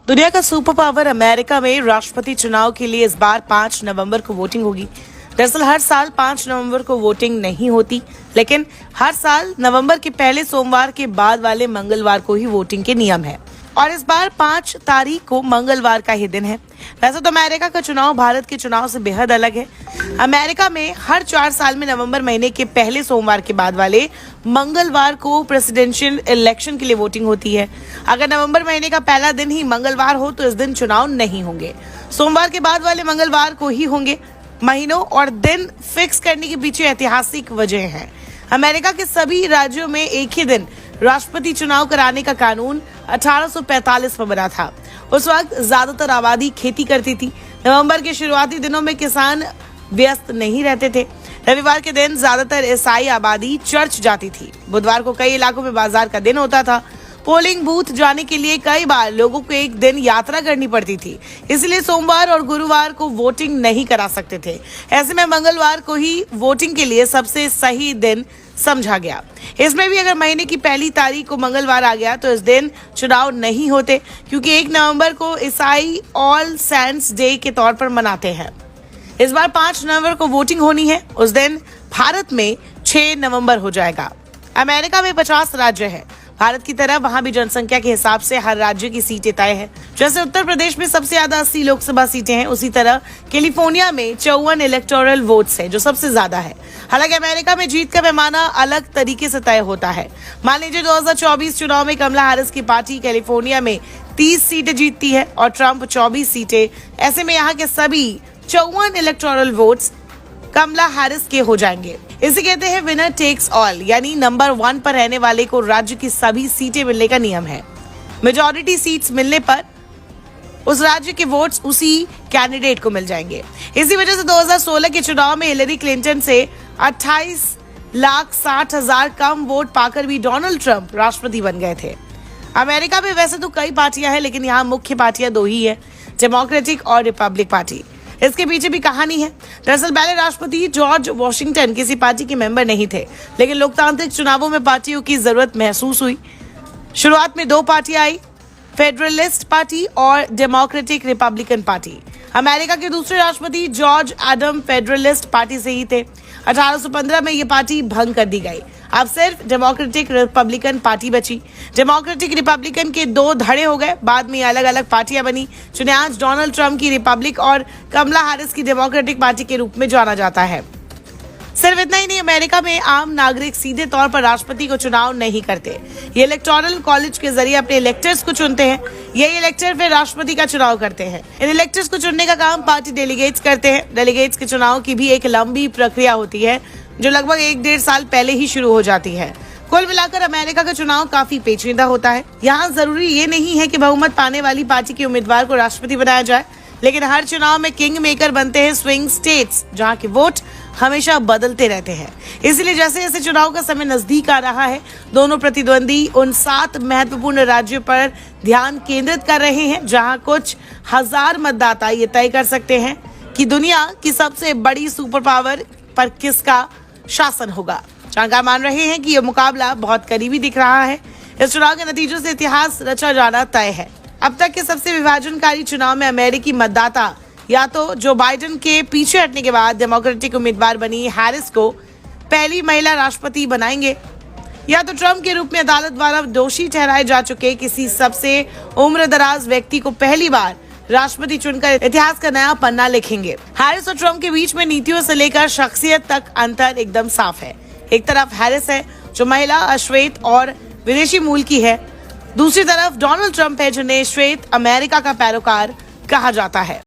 दुनिया का super power America में राष्ट्रपति चुनाव के लिए इस बार 5 नवंबर को वोटिंग होगी। दरअसल हर साल 5 नवंबर को वोटिंग नहीं होती, लेकिन हर साल नवंबर के पहले सोमवार के बाद वाले मंगलवार को ही वोटिंग के नियम है और इस बार 5 तारीख को मंगलवार का ही दिन है। वैसे तो अमेरिका का चुनाव भारत के चुनाव से बेहद अलग है। अमेरिका में हर 4 साल में नवंबर महीने के पहले सोमवार के बाद वाले मंगलवार को प्रेसिडेंशियल इलेक्शन के लिए वोटिंग होती है। अगर नवंबर महीने का पहला दिन ही मंगलवार हो तो इस दिन चुनाव नहीं होंगे, सोमवार के बाद वाले मंगलवार को ही होंगे। महीनों और दिन फिक्स करने के पीछे ऐतिहासिक वजह है। अमेरिका के सभी राज्यों में एक ही दिन राष्ट्रपति चुनाव कराने का कानून 1845 में बना था। उस वक्त ज्यादातर आबादी खेती करती थी। नवंबर के शुरुआती दिनों में किसान व्यस्त नहीं रहते थे। रविवार के दिन ज्यादातर ईसाई आबादी चर्च जाती थी। बुधवार को कई इलाकों में बाजार का दिन होता था। पोलिंग बूथ जाने के लिए कई बार लोगों को एक दिन यात्रा करनी पड़ती थी, इसलिए सोमवार और गुरुवार को वोटिंग नहीं करा सकते थे। ऐसे में मंगलवार को ही वोटिंग के लिए सबसे सही दिन समझा गया। इसमें भी अगर महीने की पहली तारीख को मंगलवार आ गया तो इस दिन चुनाव नहीं होते, क्योंकि 1 नवंबर को ईसाई ऑल सेंट्स डे के तौर पर मनाते हैं। इस बार 5 नवंबर को वोटिंग होनी है। उस दिन भारत में 6 नवंबर हो जाएगा। अमेरिका में 50 राज्य है। भारत की तरह वहां भी जनसंख्या के हिसाब से हर राज्य की सीटें तय है। जैसे उत्तर प्रदेश में सबसे ज्यादा 80 लोकसभा सीटें हैं, उसी तरह कैलिफोर्निया में 54 इलेक्टोरल वोट्स है, जो सबसे ज्यादा है। हालांकि अमेरिका में जीत का पैमाना अलग तरीके से तय होता है। मान लीजिए 2024 चुनाव में कमला हैरिस की पार्टी कैलिफोर्निया में 30 सीटें जीतती है और ट्रंप 24 सीटें। ऐसे में यहाँ के सभी 54 इलेक्टोरल वोट्स कमला हैरिस के हो जाएंगे। इसे कहते हैं विनर टेक्स ऑल, यानी नंबर 1 पर रहने वाले को राज्य की सभी सीटें मिलने का नियम है। मेजॉरिटी सीट्स मिलने पर उस राज्य के वोट्स उसी कैंडिडेट को मिल जाएंगे। इसी वजह से 2016 के चुनाव में हिलेरी क्लिंटन से 28,60,000 कम वोट पाकर भी डोनाल्ड ट्रंप राष्ट्रपति बन गए थे। अमेरिका में वैसे तो कई पार्टियां हैं, लेकिन यहाँ मुख्य पार्टियां 2 ही है, डेमोक्रेटिक और रिपब्लिक पार्टी। इसके पीछे भी कहानी है। दरअसल पहले राष्ट्रपति जॉर्ज वॉशिंगटन किसी पार्टी के मेंबर नहीं थे, लेकिन लोकतांत्रिक चुनावों में पार्टियों की जरूरत महसूस हुई। शुरुआत में 2 पार्टियां आई, फेडरलिस्ट पार्टी और डेमोक्रेटिक रिपब्लिकन पार्टी। अमेरिका के दूसरे राष्ट्रपति जॉर्ज एडम फेडरलिस्ट पार्टी से ही थे। 1815 में ये पार्टी भंग कर दी गई। अब सिर्फ डेमोक्रेटिक रिपब्लिकन पार्टी बची। डेमोक्रेटिक रिपब्लिकन के 2 धड़े हो गए, बाद में अलग अलग पार्टियां बनी, जिन्हें आज डोनाल्ड ट्रंप की रिपब्लिक और कमला हैरिस की डेमोक्रेटिक पार्टी के रूप में जाना जाता है। सिर्फ इतना ही नहीं, अमेरिका में आम नागरिक सीधे तौर पर राष्ट्रपति को चुनाव नहीं करते। ये इलेक्टोरल कॉलेज के जरिए अपने इलेक्टर्स को चुनते हैं। यही इलेक्टर फिर राष्ट्रपति का चुनाव करते हैं। इन इलेक्टर्स को चुनने का काम पार्टी डेलीगेट्स करते हैं। डेलीगेट्स के चुनाव की भी एक लंबी प्रक्रिया होती है, जो लगभग 1-1.5 साल पहले ही शुरू हो जाती है। कुल मिलाकर अमेरिका का चुनाव काफी पेचीदा होता है। यहाँ जरूरी ये नहीं है कि बहुमत पाने वाली पार्टी के उम्मीदवार को राष्ट्रपति बनाया जाए, लेकिन हर चुनाव में किंग मेकर बनते हैं स्विंग स्टेट्स, जहाँ के वोट हमेशा बदलते रहते हैं। इसलिए जैसे जैसे चुनाव का समय नजदीक आ रहा है, दोनों प्रतिद्वंदी उन 7 महत्वपूर्ण राज्यों पर ध्यान केंद्रित कर रहे हैं, जहां कुछ हजार मतदाता ये तय कर सकते हैं कि दुनिया की सबसे बड़ी सुपर पावर पर किसका शासन होगा। जानकार मान रहे हैं कि यह मुकाबला बहुत करीबी दिख रहा है। इस चुनाव के नतीजों से इतिहास रचा जाना तय है। अब तक के सबसे विभाजनकारी चुनाव में अमेरिकी मतदाता या तो जो बाइडेन के पीछे हटने के बाद डेमोक्रेटिक उम्मीदवार बनी हैरिस को पहली महिला राष्ट्रपति बनाएंगे, या तो ट्रंप के रूप में अदालत द्वारा दोषी ठहराए जा चुके किसी सबसे उम्रदराज व्यक्ति को पहली बार राष्ट्रपति चुनकर इतिहास का नया पन्ना लिखेंगे। हैरिस और ट्रंप के बीच में नीतियों से लेकर शख्सियत तक अंतर एकदम साफ है। एक तरफ हैरिस है जो महिला, अश्वेत और विदेशी मूल की है। दूसरी तरफ डोनाल्ड ट्रंप है जिन्हें श्वेत अमेरिका का पैरोकार कहा जाता है।